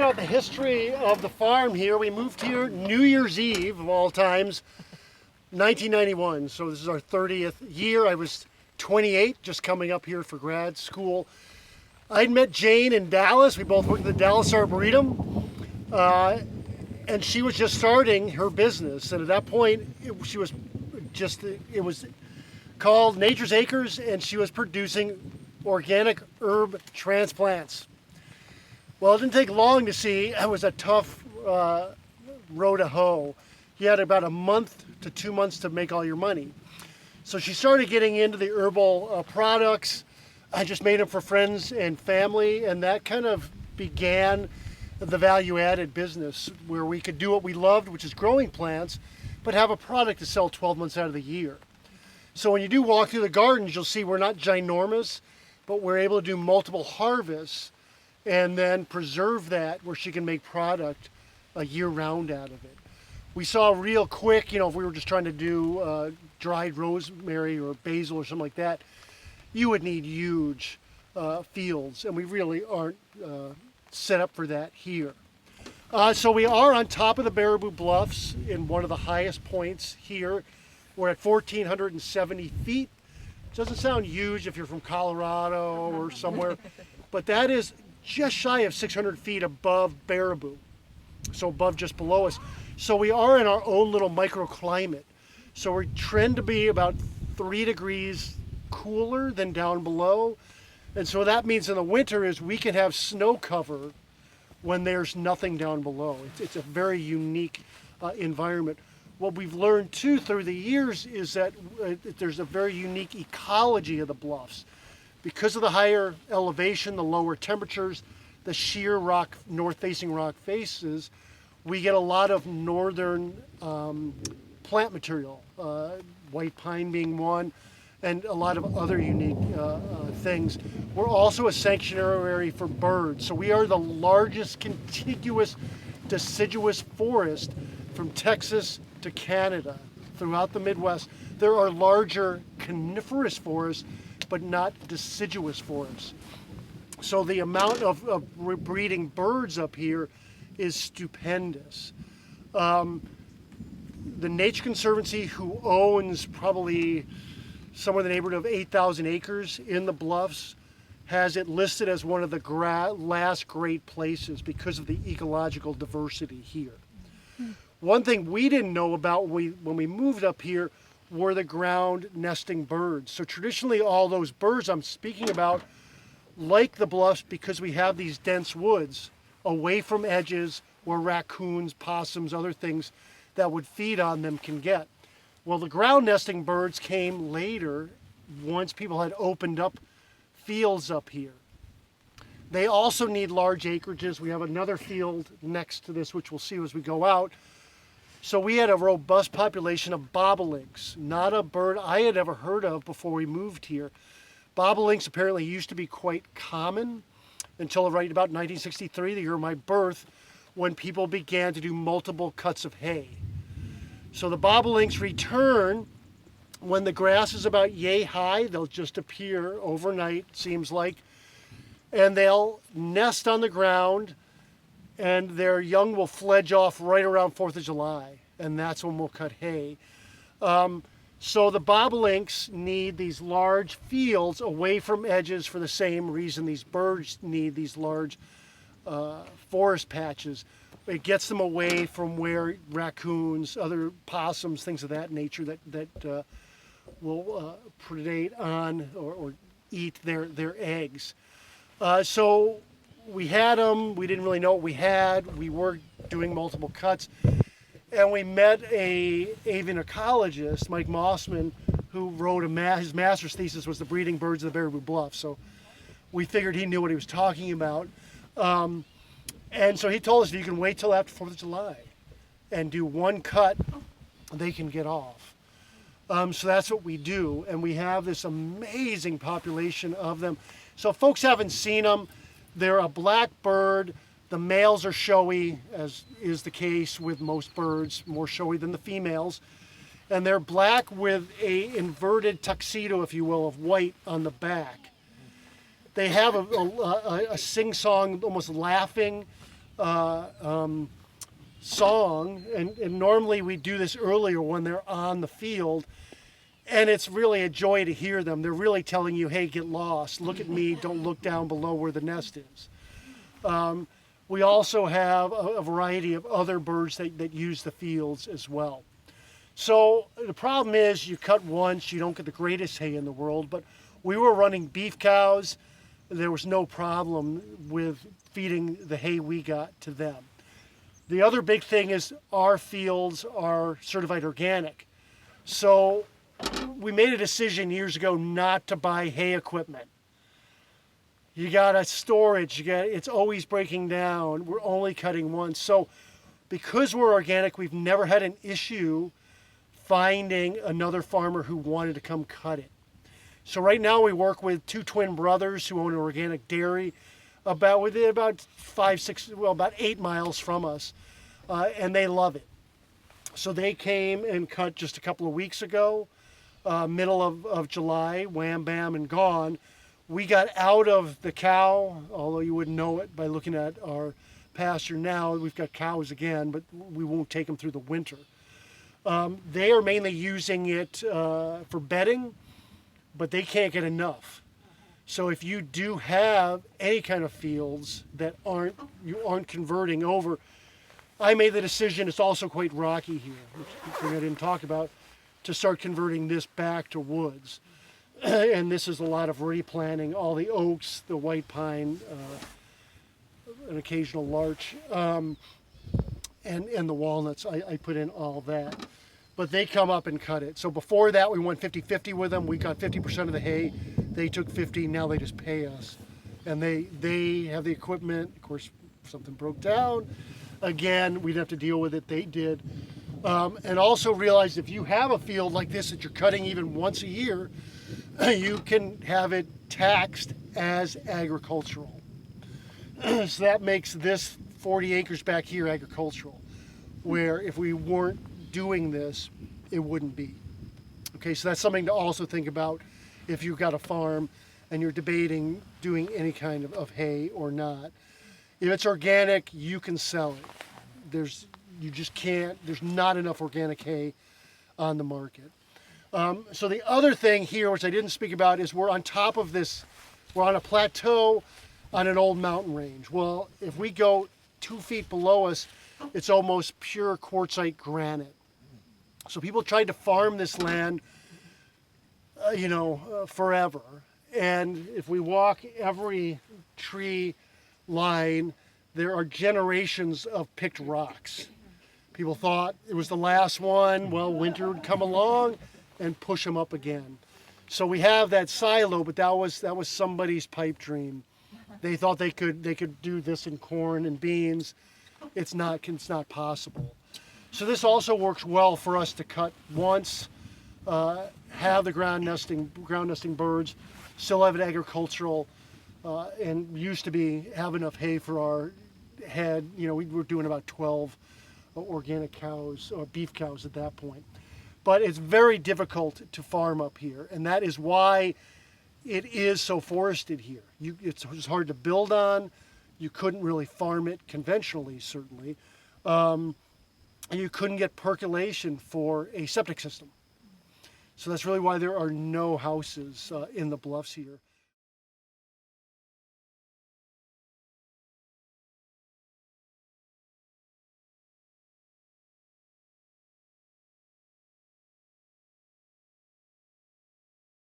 about the history of the farm here. We moved here New Year's Eve, of all times, 1991. So this is our 30th year. I was 28, just coming up here for grad school. I'd met Jane in Dallas. We both worked at the Dallas Arboretum. And she was just starting her business. And at that point, it was called Nature's Acres, and she was producing organic herb transplants. Well, it didn't take long to see it was a tough row to hoe. You had about a month to 2 months to make all your money. So she started getting into the herbal products. I just made them for friends and family, and that kind of began the value-added business where we could do what we loved, which is growing plants, but have a product to sell 12 months out of the year. So when you do walk through the gardens, you'll see we're not ginormous, but we're able to do multiple harvests and then preserve that where she can make product year-round out of it. We saw real quick, if we were just trying to do dried rosemary or basil or something like that, you would need huge fields, and we really aren't set up for that here. So we are on top of the Baraboo Bluffs in one of the highest points here. We're at 1,470 feet. Doesn't sound huge if you're from Colorado or somewhere, but that is just shy of 600 feet above Baraboo, so above just below us. So we are in our own little microclimate. So we trend to be about 3 degrees cooler than down below. And so that means in the winter is we can have snow cover when there's nothing down below. It's a very unique environment. What we've learned too through the years is that there's a very unique ecology of the bluffs. Because of the higher elevation, the lower temperatures, the sheer rock, north-facing rock faces, we get a lot of northern plant material, white pine being one, and a lot of other unique things. We're also a sanctuary for birds. So we are the largest contiguous deciduous forest from Texas to Canada. Throughout the Midwest, there are larger coniferous forests, but not deciduous forests. So the amount of breeding birds up here is stupendous. The Nature Conservancy, who owns probably somewhere in the neighborhood of 8,000 acres in the Bluffs, has it listed as one of the last great places because of the ecological diversity here. One thing we didn't know about when we moved up here were the ground nesting birds. So traditionally all those birds I'm speaking about like the Bluffs because we have these dense woods away from edges where raccoons, possums, other things that would feed on them can get. Well, the ground nesting birds came later once people had opened up fields up here. They also need large acreages. We have another field next to this, which we'll see as we go out. So we had a robust population of bobolinks, not a bird I had ever heard of before we moved here. Bobolinks apparently used to be quite common until right about 1963, the year of my birth, when people began to do multiple cuts of hay. So the bobolinks return when the grass is about yay high. They'll just appear overnight, seems like, and they'll nest on the ground, and their young will fledge off right around 4th of July, and that's when we'll cut hay. So the bobolinks need these large fields away from edges for the same reason these birds need these large forest patches. It gets them away from where raccoons, other possums, things of that nature that will predate on or eat their eggs. So we had them, we didn't really know what we had, we were doing multiple cuts, and we met a avian ecologist, Mike Mossman, who wrote his master's thesis was the breeding birds of the Baraboo Bluffs. So we figured he knew what he was talking about. And so he told us if you can wait till after 4th of July and do one cut, they can get off. So that's what we do, and we have this amazing population of them. So if folks haven't seen them, they're a black bird. The males are showy, as is the case with most birds, more showy than the females. And they're black with a inverted tuxedo, if you will, of white on the back. They have a sing-song, almost laughing song, and normally we do this earlier when they're on the field, and it's really a joy to hear them. They're really telling you, hey, get lost, look at me, don't look down below where the nest is. We also have a variety of other birds that use the fields as well. So the problem is you cut once, you don't get the greatest hay in the world, but we were running beef cows. There was no problem with feeding the hay we got to them. The other big thing is our fields are certified organic. So we made a decision years ago not to buy hay equipment. You got a storage, it's always breaking down. We're only cutting once. So because we're organic, we've never had an issue finding another farmer who wanted to come cut it. So right now we work with two twin brothers who own an organic dairy about 8 miles from us, and they love it. So they came and cut just a couple of weeks ago, middle of July, wham, bam, and gone. We got out of the cow, although you wouldn't know it by looking at our pasture now. We've got cows again, but we won't take them through the winter. They are mainly using it for bedding, but they can't get enough. So if you do have any kind of fields that you aren't converting over, I made the decision, it's also quite rocky here, which I didn't talk about, to start converting this back to woods. And this is a lot of replanting, all the oaks, the white pine, an occasional larch, and the walnuts. I put in all that. But they come up and cut it. So before that, we went 50-50 with them. We got 50% of the hay. They took 50. Now they just pay us. And they have the equipment. Of course, if something broke down, again, we'd have to deal with it. They did. And also realize if you have a field like this that you're cutting even once a year, you can have it taxed as agricultural. So that makes this 40 acres back here agricultural, where if we weren't doing this, it wouldn't be. Okay, so that's something to also think about if you've got a farm and you're debating doing any kind of hay or not. If it's organic, you can sell it. You just can't, there's not enough organic hay on the market. So the other thing here, which I didn't speak about, is we're on top of this, we're on a plateau on an old mountain range. Well, if we go 2 feet below us, it's almost pure quartzite granite. So people tried to farm this land, forever. And if we walk every tree line, there are generations of picked rocks. People thought it was the last one. Well, winter would come along and push them up again. So we have that silo, but that was somebody's pipe dream. They thought they could do this in corn and beans. It's not possible. So this also works well for us to cut once, have the ground nesting birds, still have it agricultural, and used to have enough hay for our head. We were doing about 12 organic cows or beef cows at that point. But it's very difficult to farm up here, and that is why it is so forested here. It's hard to build on. You couldn't really farm it conventionally, certainly. And you couldn't get percolation for a septic system. So that's really why there are no houses in the Bluffs here.